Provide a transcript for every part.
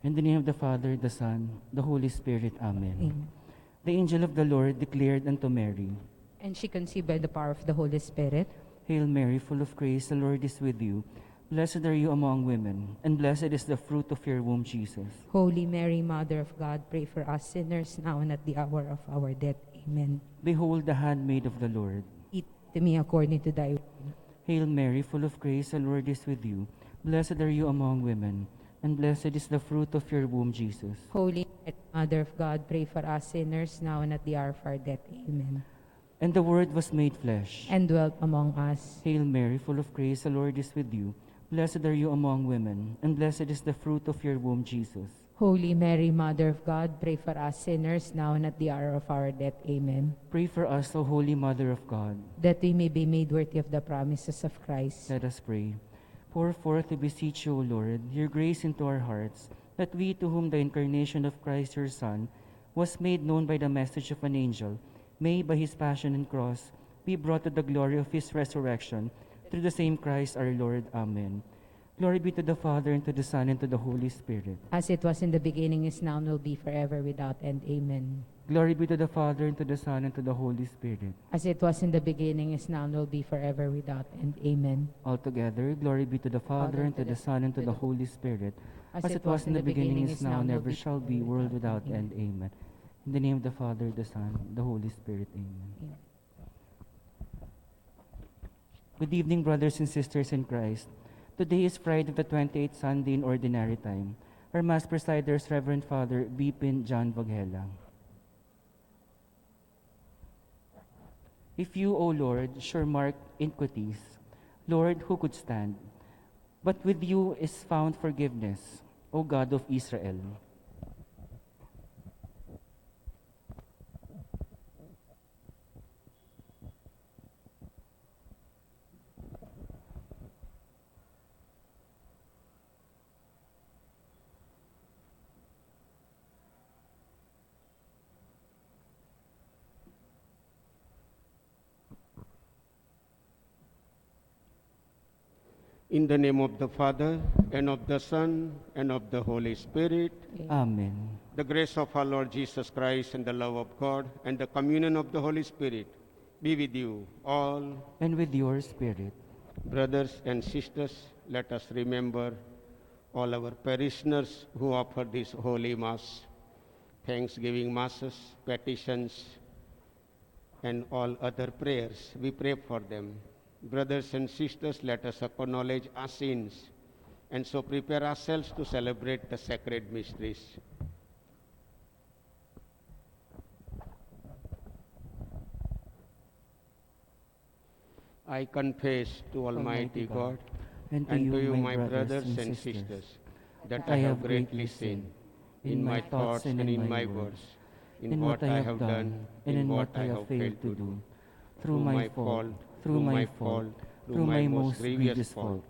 In the name of the Father, the Son, the Holy Spirit. Amen. Amen. The angel of the Lord declared unto Mary, And she conceived by the power of the Holy Spirit. Hail Mary, full of grace, the Lord is with you. Blessed are you among women, and blessed is the fruit of your womb, Jesus. Holy Mary, Mother of God, pray for us sinners now and at the hour of our death. Amen. Behold the handmaid of the Lord. Eat to me according to thy word. Hail Mary, full of grace, the Lord is with you. Blessed are you among women, and blessed is the fruit of your womb, Jesus. Holy Mary, Mother of God, pray for us sinners now and at the hour of our death. Amen. And the Word was made flesh, And dwelt among us. Hail Mary, full of grace, the Lord is with you. Blessed are you among women, and blessed is the fruit of your womb, Jesus. Holy Mary, Mother of God, pray for us sinners now and at the hour of our death. Amen. Pray for us, O Holy Mother of God. That we may be made worthy of the promises of Christ. Let us pray. Pour forth, we beseech you, O Lord, your grace into our hearts, that we, to whom the incarnation of Christ your Son was made known by the message of an angel, may, by his passion and cross, be brought to the glory of his resurrection, through the same Christ our Lord. Amen. Glory be to the Father, and to the Son, and to the Holy Spirit. As it was in the beginning, is now, and will be forever without end. Amen. Glory be to the Father, and to the Son, and to the Holy Spirit. As it was in the beginning, is now, and will be forever without end. Amen. Altogether, glory be to the Father, and to the Son, and to the Holy Spirit. As it was in the beginning, is now, and ever shall be, world without end. Amen. In the name of the Father, the Son, the Holy Spirit. Amen. Amen. Good evening, brothers and sisters in Christ. Today is Friday of the 28th Sunday in Ordinary Time. Our Mass presider is Reverend Father Bipin John Vaghela. If you, O Lord, sure mark iniquities, Lord, who could stand? But with you is found forgiveness, O God of Israel. In the name of the Father, and of the Son, and of the Holy Spirit, Amen. the grace of our Lord Jesus Christ, and the love of God, and the communion of the Holy Spirit be with you all. And with your spirit. Brothers and sisters, let us remember all our parishioners who offer this Holy Mass, Thanksgiving Masses, petitions, and all other prayers. We pray for them. Brothers and sisters, let us acknowledge our sins and so prepare ourselves to celebrate the sacred mysteries. I confess to Almighty God and and to you, my brothers and sisters, that I have greatly sinned in my thoughts and in my words, in what I have done and in what I have failed to do. Through my fault, through my most grievous fault.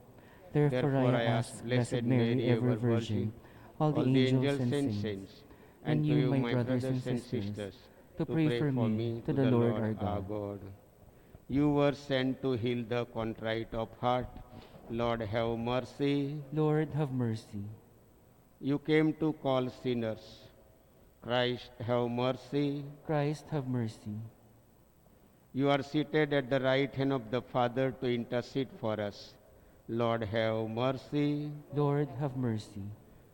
Therefore I ask Blessed Mary, ever Virgin, all the angels and saints, and you, my brothers and sisters, to pray for me to the Lord our God. You were sent to heal the contrite of heart. Lord, have mercy. Lord, have mercy. You came to call sinners. Christ, have mercy. Christ, have mercy. You are seated at the right hand of the Father to intercede for us. Lord, have mercy. Lord, have mercy.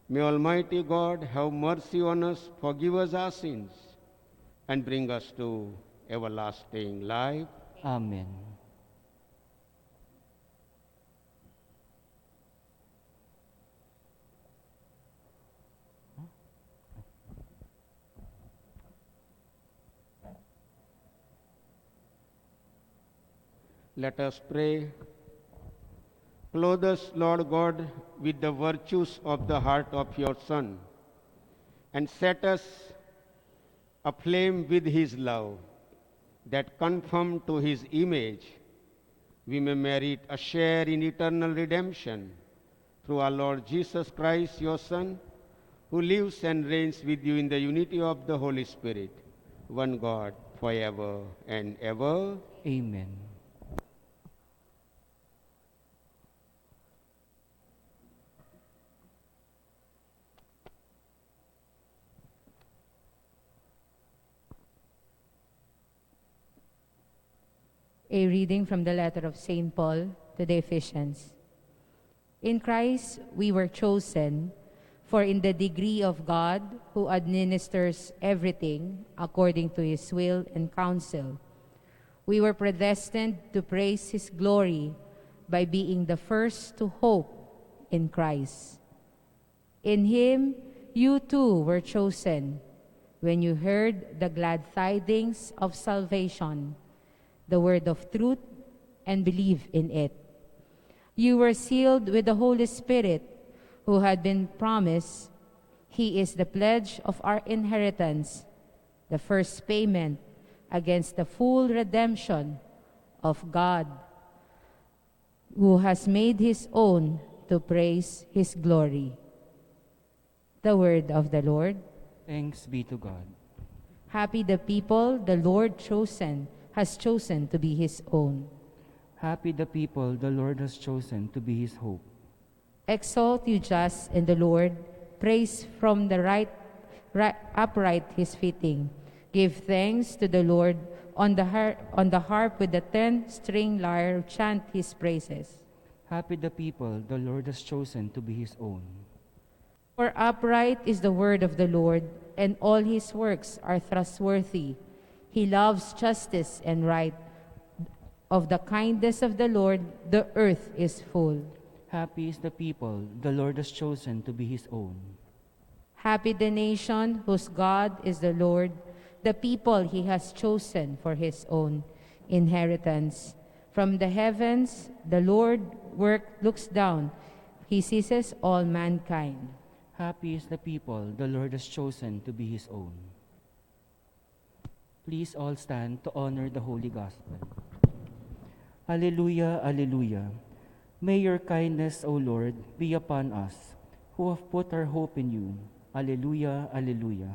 May Almighty God have mercy on us, forgive us our sins, and bring us to everlasting life. Amen. Let us pray. Clothe us, Lord God, with the virtues of the heart of your Son, and set us aflame with his love, that conformed to his image, we may merit a share in eternal redemption through our Lord Jesus Christ, your Son, who lives and reigns with you in the unity of the Holy Spirit, one God, forever and ever. Amen. A reading from the letter of St. Paul to the Ephesians. In Christ we were chosen, for in the degree of God who administers everything according to his will and counsel, we were predestined to praise his glory by being the first to hope in Christ. In him you too were chosen when you heard the glad tidings of salvation, the word of truth, and believe in it. You were sealed with the Holy Spirit, who had been promised. He is the pledge of our inheritance, the first payment against the full redemption of God, who has made his own to praise his glory. The word of the Lord. Thanks be to God. Happy the people the Lord has chosen to be his own. Happy the people the Lord has chosen to be his hope. Exalt you just in the Lord, praise from the upright his fitting. Give thanks to the Lord on the harp with the 10-string lyre, chant his praises. Happy the people the Lord has chosen to be his own. For upright is the word of the Lord, and all his works are trustworthy. He loves justice and right. Of the kindness of the Lord, the earth is full. Happy is the people the Lord has chosen to be his own. Happy the nation whose God is the Lord, the people he has chosen for his own inheritance. From the heavens, the Lord looks down. He seizes all mankind. Happy is the people the Lord has chosen to be his own. Please all stand to honor the Holy Gospel. Alleluia, alleluia. May your kindness, O Lord, be upon us, who have put our hope in you. Alleluia, alleluia.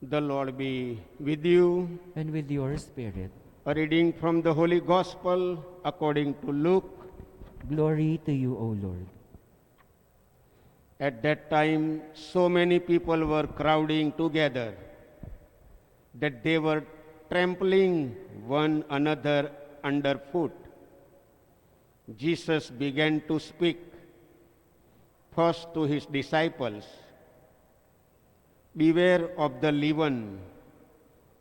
The Lord be with you. And with your spirit, A reading from the Holy Gospel according to Luke. glory to you, O Lord. At that time, so many people were crowding together that they were trampling one another underfoot. Jesus began to speak first to his disciples. Beware of the leaven,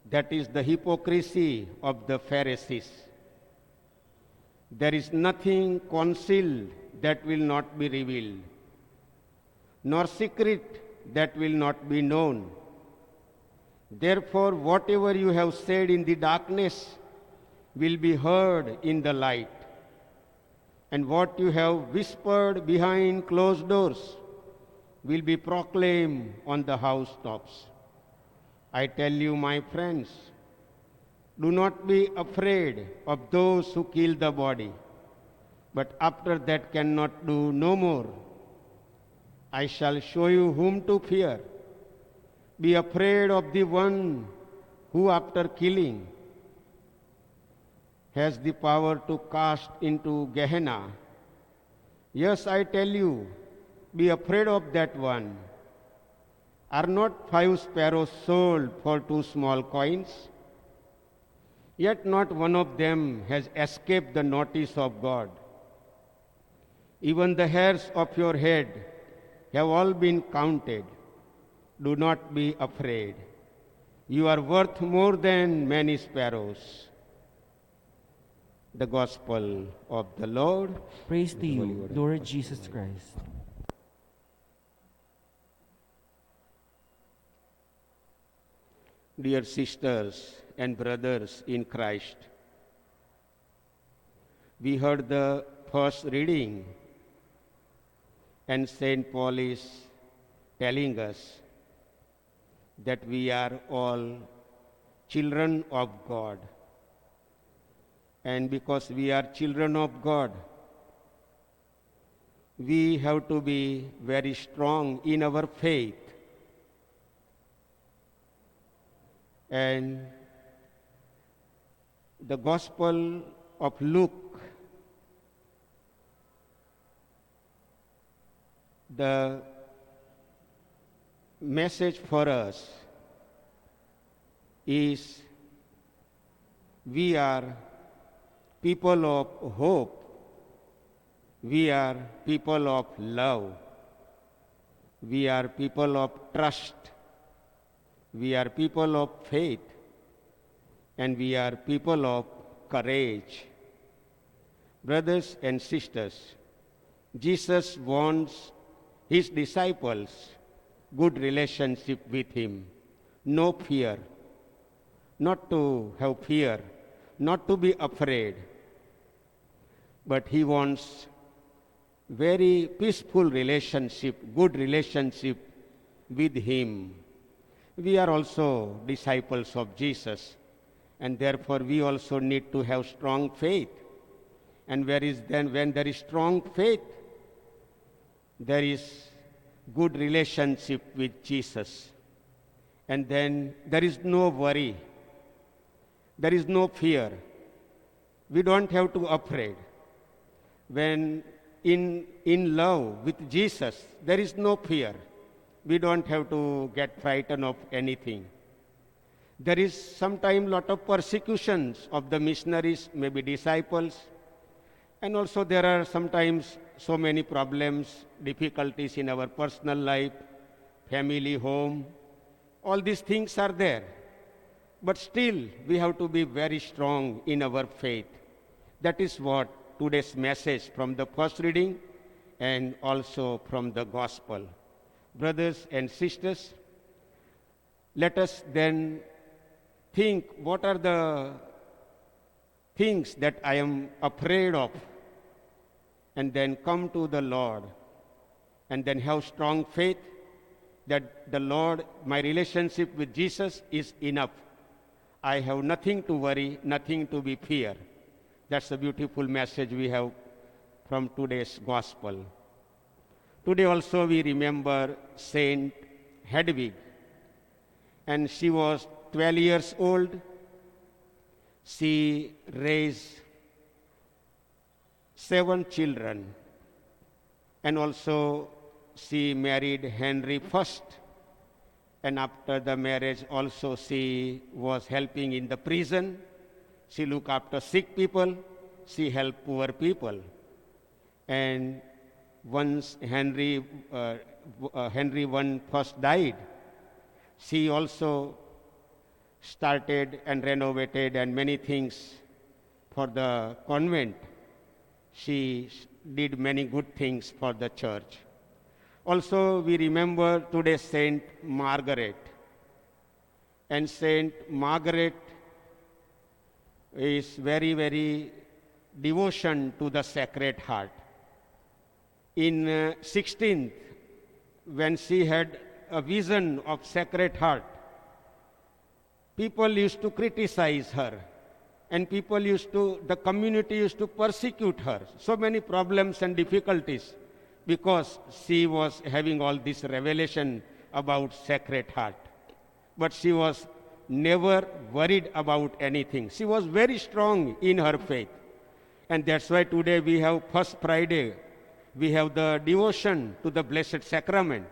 that is the hypocrisy of the Pharisees. There is nothing concealed that will not be revealed, nor secret that will not be known. Therefore, whatever you have said in the darkness will be heard in the light, and what you have whispered behind closed doors will be proclaimed on the housetops. I tell you, my friends, do not be afraid of those who kill the body, but after that cannot do no more. I shall show you whom to fear. Be afraid of the one who, after killing, has the power to cast into Gehenna. Yes, I tell you, be afraid of that one. Are not 5 sparrows sold for 2 small coins? Yet not one of them has escaped the notice of God. Even the hairs of your head have all been counted. Do not be afraid. You are worth more than many sparrows. The Gospel of the Lord. Praise to you, Lord Jesus Christ. Dear sisters and brothers in Christ, we heard the first reading, and St. Paul is telling us that we are all children of God. And because we are children of God, we have to be very strong in our faith. And the Gospel of Luke The message for us is we are people of hope, we are people of love, we are people of trust, we are people of faith, and we are people of courage. Brothers and sisters, Jesus wants his disciples good relationship with him, no fear, not to have fear, not to be afraid, but he wants very peaceful relationship, good relationship with him. We are also disciples of Jesus, and therefore we also need to have strong faith. And when there is strong faith, there is good relationship with Jesus. And then there is no worry, there is no fear. We don't have to afraid. When in love with Jesus, there is no fear. We don't have to get frightened of anything. There is sometimes lot of persecutions of the missionaries, maybe disciples, and also there are sometimes so many problems, difficulties in our personal life, family, home. All these things are there. But still, we have to be very strong in our faith. That is what today's message from the first reading and also from the gospel. Brothers and sisters, let us then think what are the things that I am afraid of, and then come to the Lord, and then have strong faith that the Lord, my relationship with Jesus is enough. I have nothing to worry, nothing to be fear. That's a beautiful message we have from today's gospel. Today also we remember Saint Hedwig, and she was 12 years old. She raised 7 children, and also she married Henry first, and after the marriage also she was helping in the prison. She looked after sick people, she helped poor people. And once Henry I first died, she also started and renovated and many things for the convent. She did many good things for the church. Also, we remember today Saint Margaret. And Saint Margaret is very, very devotion to the Sacred Heart. In 16th, when she had a vision of Sacred Heart, people used to criticize her, and the community used to persecute her. So many problems and difficulties because she was having all this revelation about Sacred Heart. But she was never worried about anything. She was very strong in her faith. And that's why today we have First Friday, we have the devotion to the Blessed Sacrament.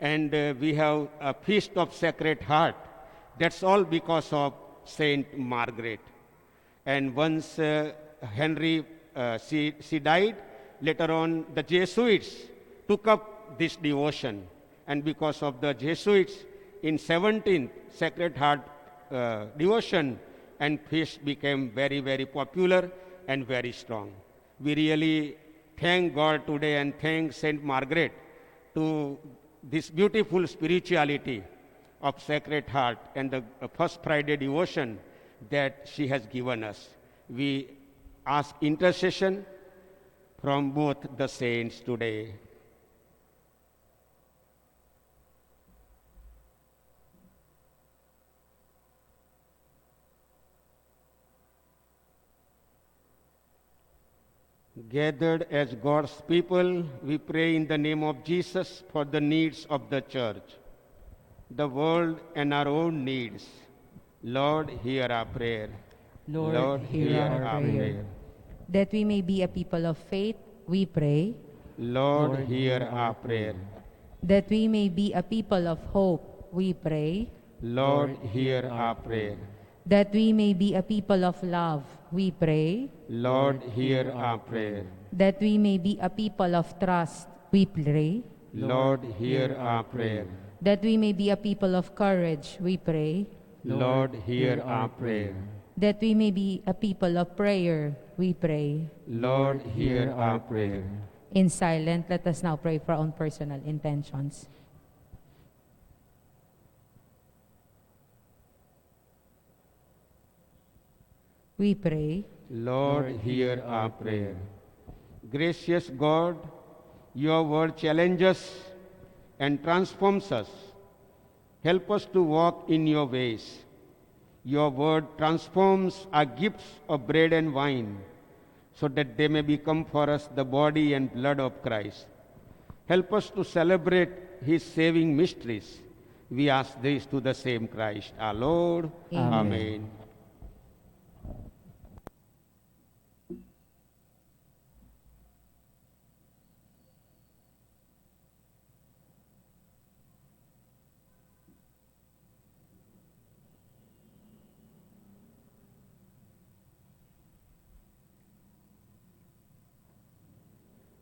And we have a Feast of Sacred Heart. That's all because of Saint Margaret. And once she died, later on the Jesuits took up this devotion. And because of the Jesuits, in 17th, Sacred Heart devotion and feast became very, very popular and very strong. We really thank God today and thank Saint Margaret to this beautiful spirituality of Sacred Heart and the First Friday devotion that she has given us. We ask intercession from both the saints today. Gathered as God's people, we pray in the name of Jesus for the needs of the church, the world, and our own needs. Lord, hear our prayer. Lord, hear our prayer. That we may be a people of faith, we pray. Lord, hear our prayer. That we may be a people of hope, we pray. Lord, hear our prayer. That we may be a people of love, we pray. Lord, hear our prayer. That we may be a people of trust, we pray. Lord, hear our prayer. That we may be a people of courage, we pray. Lord, hear our prayer. That we may be a people of prayer, we pray. Lord, hear our prayer. In silence, let us now pray for our own personal intentions. We pray. Lord, hear our prayer. Gracious God, your word challenges and transforms us. Help us to walk in your ways. Your word transforms our gifts of bread and wine so that they may become for us the body and blood of Christ. Help us to celebrate his saving mysteries. We ask this to the same Christ, our Lord. Amen. Amen.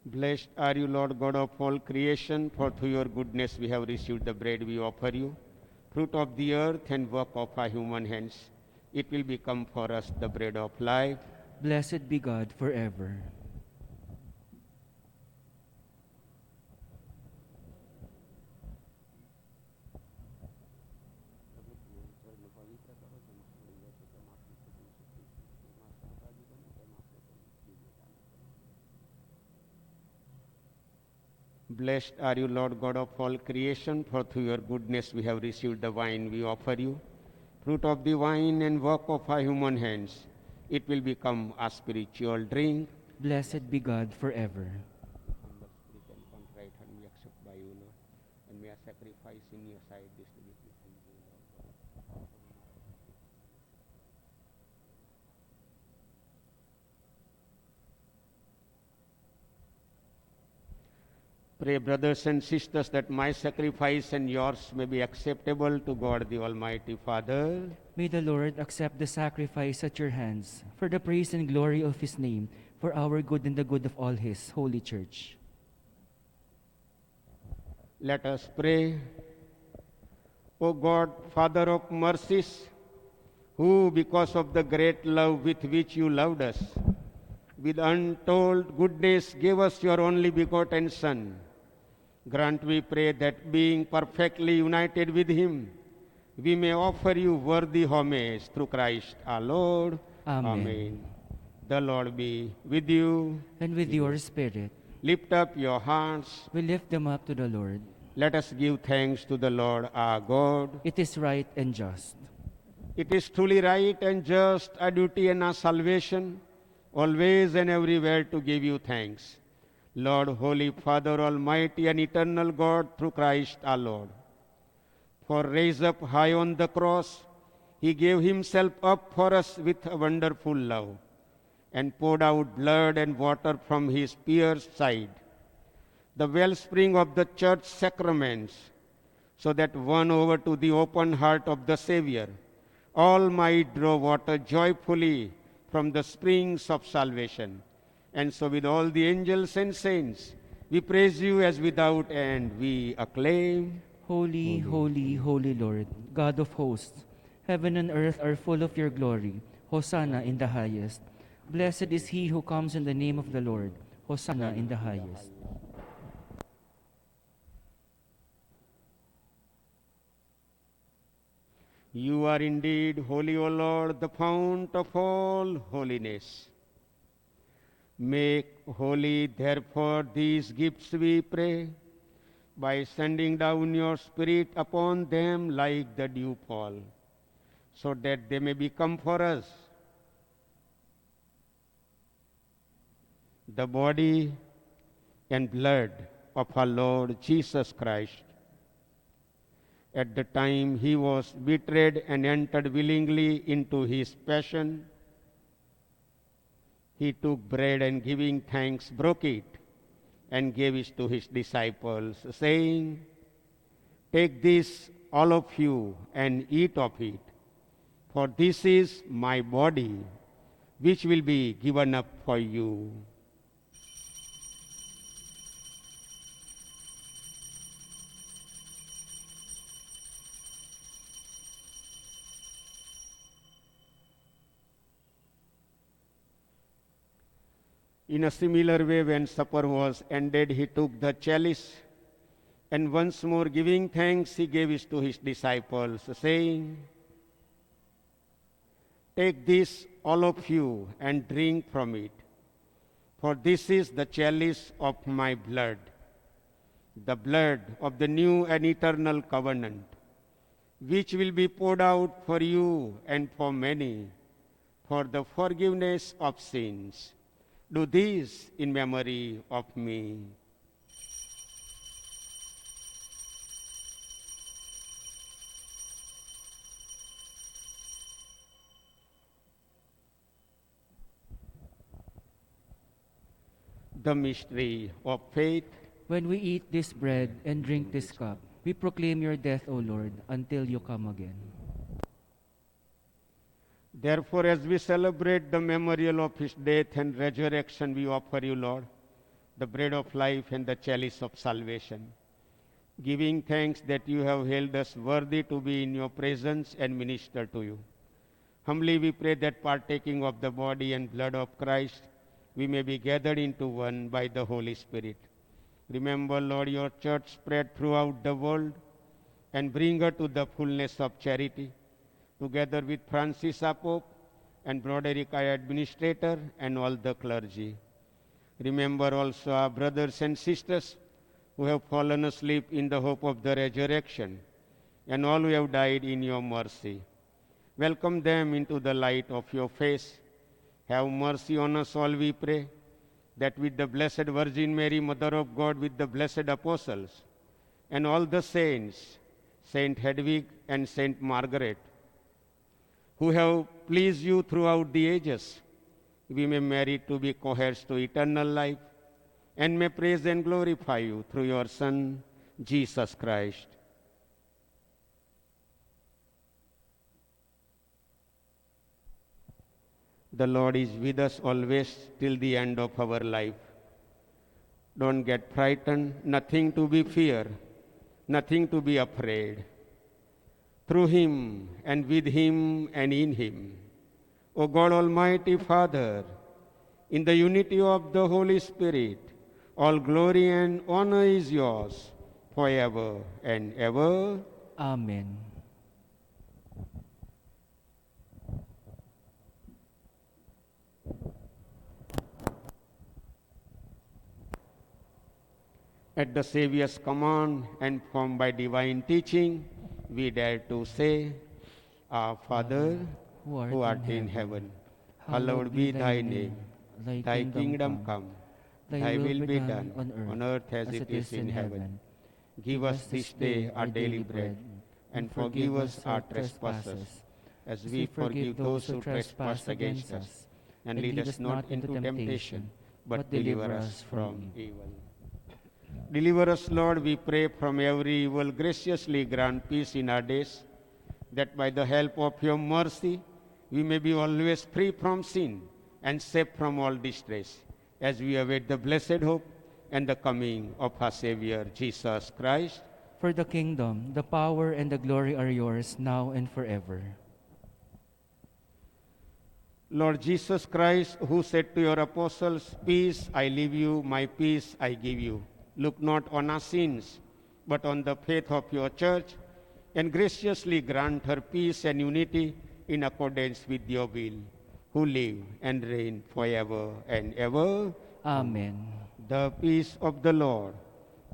Blessed are you, Lord God of all creation, for through your goodness we have received the bread we offer you, fruit of the earth and work of our human hands. It will become for us the bread of life. Blessed be God forever. Blessed are you, Lord God of all creation, for through your goodness we have received the wine we offer you, fruit of the vine and work of our human hands. It will become a spiritual drink. Blessed be God forever. Humble spirit and contrite heart we accept by you, Lord, and may our sacrifice in your sight this to be pleasing to you, Lord God. Pray, brothers and sisters, that my sacrifice and yours may be acceptable to God the Almighty Father. May the Lord accept the sacrifice at your hands for the praise and glory of his name, for our good and the good of all his holy church. Let us pray. O God, Father of mercies, who, because of the great love with which you loved us, with untold goodness gave us your only begotten Son, grant, we pray, that being perfectly united with him, we may offer you worthy homage through Christ our Lord. Amen. The Lord be with you. And with your spirit, Lift up your hearts. we lift them up to the Lord. Let us give thanks to the Lord our God. It is right and just. It is truly right and just, our duty and our salvation, always and everywhere to give you thanks. Lord, Holy Father, Almighty and eternal God, through Christ our Lord. For raised up high on the cross, he gave himself up for us with a wonderful love, and poured out blood and water from his pierced side, the wellspring of the church sacraments, so that won over to the open heart of the Savior, all might draw water joyfully from the springs of salvation. And so with all the angels and saints, we praise you as without end we acclaim. Holy, holy, holy Lord, God of hosts, heaven and earth are full of your glory. Hosanna in the highest. Blessed is he who comes in the name of the Lord. Hosanna in the highest. You are indeed holy, O Lord, the fount of all holiness. Make holy, therefore, these gifts, we pray, by sending down your Spirit upon them like the dewfall, so that they may become for us the body and blood of our Lord Jesus Christ. At the time he was betrayed and entered willingly into his passion, he took bread and giving thanks, broke it, and gave it to his disciples, saying, "Take this, all of you, and eat of it, for this is my body, which will be given up for you." In a similar way, when supper was ended, he took the chalice, and once more giving thanks, he gave it to his disciples, saying, "Take this, all of you, and drink from it, for this is the chalice of my blood, the blood of the new and eternal covenant, which will be poured out for you and for many for the forgiveness of sins. Do this in memory of me." The mystery of faith. When we eat this bread and drink this cup, we proclaim your death, O Lord, until you come again. Therefore, as we celebrate the memorial of his death and resurrection, we offer you, Lord, the bread of life and the chalice of salvation, giving thanks that you have held us worthy to be in your presence and minister to you. Humbly we pray that partaking of the body and blood of Christ, we may be gathered into one by the Holy Spirit. Remember, Lord, your church spread throughout the world and bring her to the fullness of charity, together with Francis our Pope and Broderick our administrator and all the clergy. Remember also our brothers and sisters who have fallen asleep in the hope of the resurrection, and all who have died in your mercy. Welcome them into the light of your face. Have mercy on us all, we pray, that with the Blessed Virgin Mary, Mother of God, with the blessed apostles, and all the saints, Saint Hedwig and Saint Margaret, who have pleased you throughout the ages, we may merit to be co-heirs to eternal life, and may praise and glorify you through your Son, Jesus Christ. The Lord is with us always till the end of our life. Don't get frightened, nothing to be feared, nothing to be afraid. Through him and with him and in him, O God Almighty Father, in the unity of the Holy Spirit, all glory and honor is yours forever and ever. Amen. At the Savior's command and formed by divine teaching, we dare to say, Our Father, who art in heaven, hallowed be thy name. Thy kingdom come, thy will be done on earth as it is in heaven. Give us this day our daily bread, and forgive us our trespasses, as we forgive those who trespass against us. And lead us not into temptation, but deliver us from evil. Deliver us, Lord, we pray, from every evil. Graciously grant peace in our days, that by the help of your mercy, we may be always free from sin and safe from all distress, as we await the blessed hope and the coming of our Savior, Jesus Christ. For the kingdom, the power, and the glory are yours, now and forever. Lord Jesus Christ, who said to your apostles, Peace I leave you, my peace I give you. Look not on our sins, but on the faith of your church, and graciously grant her peace and unity in accordance with your will, who live and reign forever and ever. Amen. The peace of the Lord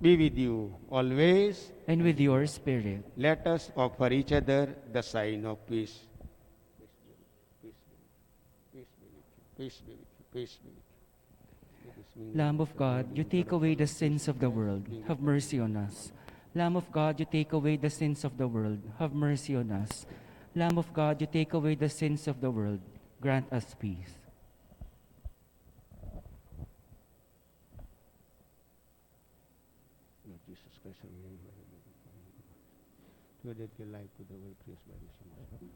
be with you always. And with your spirit. Let us offer each other the sign of peace. Peace be with you. Peace be with you. Lamb of God, you take away the sins of the world. Have mercy on us. Lamb of God, you take away the sins of the world. Have mercy on us. Lamb of God, you take away the sins of the world. Grant us peace. so that your life to the world praised by the Son of God.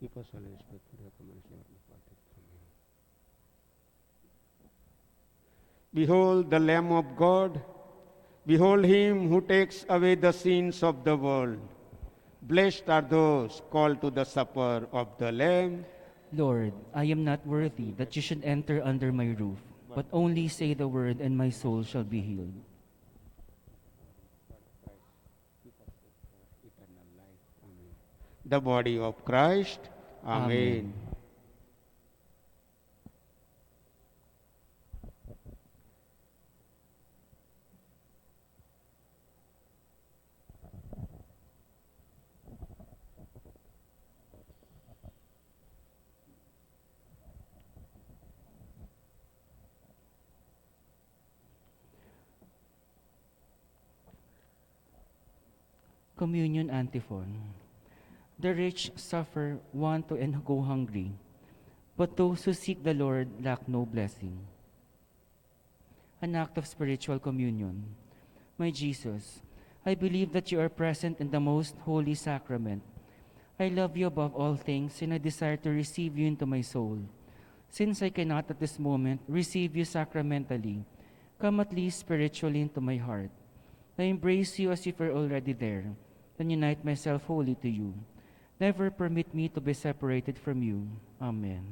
Keep us all in respect for the commercial departed. Amen. Behold the Lamb of God. Behold him who takes away the sins of the world. Blessed are those called to the supper of the Lamb. Lord, I am not worthy that you should enter under my roof, but only say the word and my soul shall be healed. Eternal life. Amen. The body of Christ. Amen. Amen. Communion Antiphon. The rich suffer, want to, and go hungry, but those who seek the Lord lack no blessing. An act of spiritual communion. My Jesus, I believe that you are present in the most holy sacrament. I love you above all things, and I desire to receive you into my soul. Since I cannot at this moment receive you sacramentally, come at least spiritually into my heart. I embrace you as if you're already there, and unite myself wholly to you. Never permit me to be separated from you. Amen.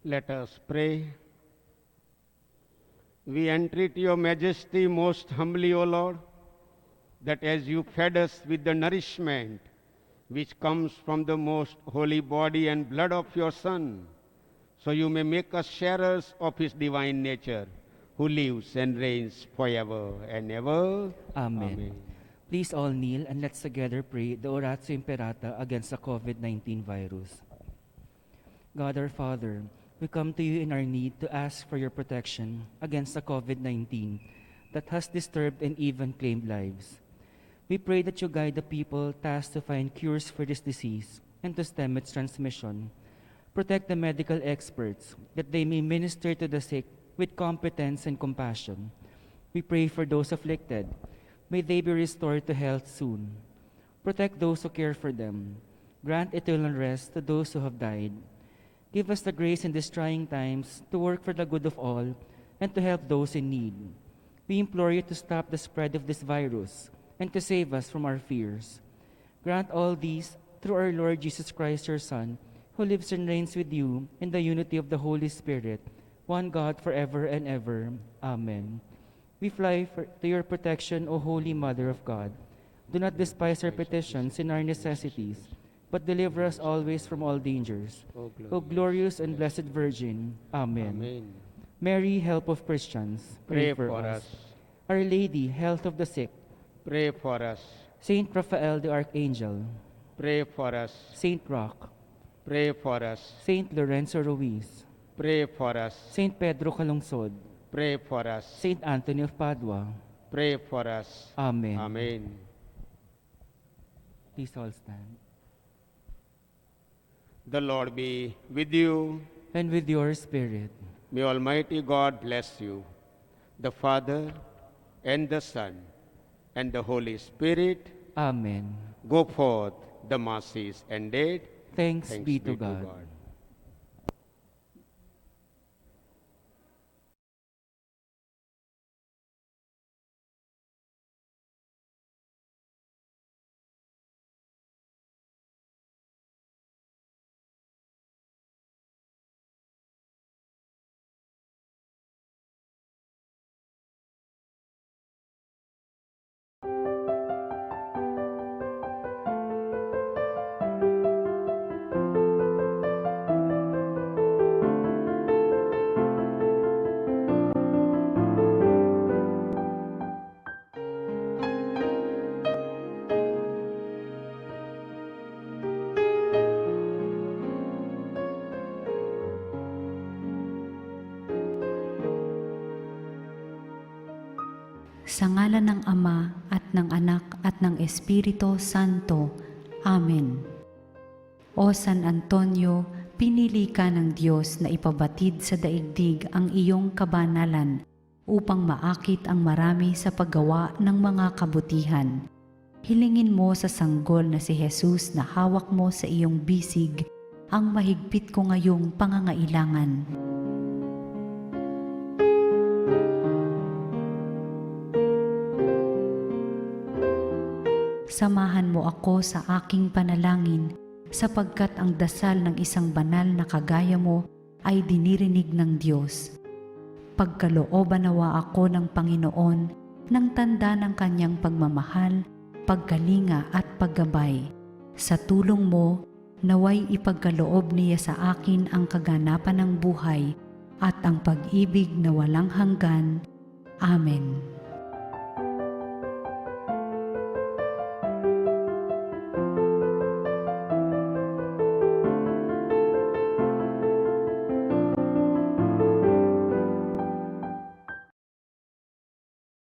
Let us pray. We entreat your majesty most humbly, O Lord, that as you fed us with the nourishment which comes from the most holy body and blood of your Son, so you may make us sharers of his divine nature, who lives and reigns forever and ever. Amen. Please all kneel and let's together pray the Oratio Imperata against the COVID-19 virus. God our Father, we come to you in our need to ask for your protection against the COVID-19 that has disturbed and even claimed lives. We pray that you guide the people tasked to find cures for this disease and to stem its transmission. Protect the medical experts that they may minister to the sick with competence and compassion. We pray for those afflicted. May they be restored to health soon. Protect those who care for them. Grant eternal rest to those who have died. Give us the grace in these trying times to work for the good of all and to help those in need. We implore you to stop the spread of this virus and to save us from our fears. Grant all these through our Lord Jesus Christ, your Son, who lives and reigns with you in the unity of the Holy Spirit, one God forever and ever. Amen. We fly to your protection, O Holy Mother of God. Do not despise our petitions in our necessities, but deliver us always from all dangers. O glorious and blessed Virgin. Amen. Amen. Mary, help of Christians, Pray for us. Our Lady, health of the sick. Pray for us. Saint Raphael the Archangel. Pray for us. Saint Roch. Pray for us. Saint Lorenzo Ruiz. Pray for us. Saint Pedro Calungsod. Pray for us. Saint Anthony of Padua. Pray for us. Amen. Amen. Please all stand. The Lord be with you. And with your spirit. May Almighty God bless you, the Father, and the Son, and the Holy Spirit. Amen. Go forth, the Mass is ended. Thanks be to God. Sa ngalan ng Ama at ng Anak at ng Espiritu Santo. Amen. O San Antonio, pinili ka ng Diyos na ipabatid sa daigdig ang iyong kabanalan upang maakit ang marami sa paggawa ng mga kabutihan. Hilingin mo sa sanggol na si Jesus na hawak mo sa iyong bisig ang mahigpit ko ngayong pangangailangan. Samahan mo ako sa aking panalangin sapagkat ang dasal ng isang banal na kagaya mo ay dinirinig ng Diyos. Pagkalooban nawa ako ng Panginoon ng tanda ng kanyang pagmamahal, pagkalinga at paggabay. Sa tulong mo, naway ipagkaloob niya sa akin ang kaganapan ng buhay at ang pag-ibig na walang hanggan. Amen.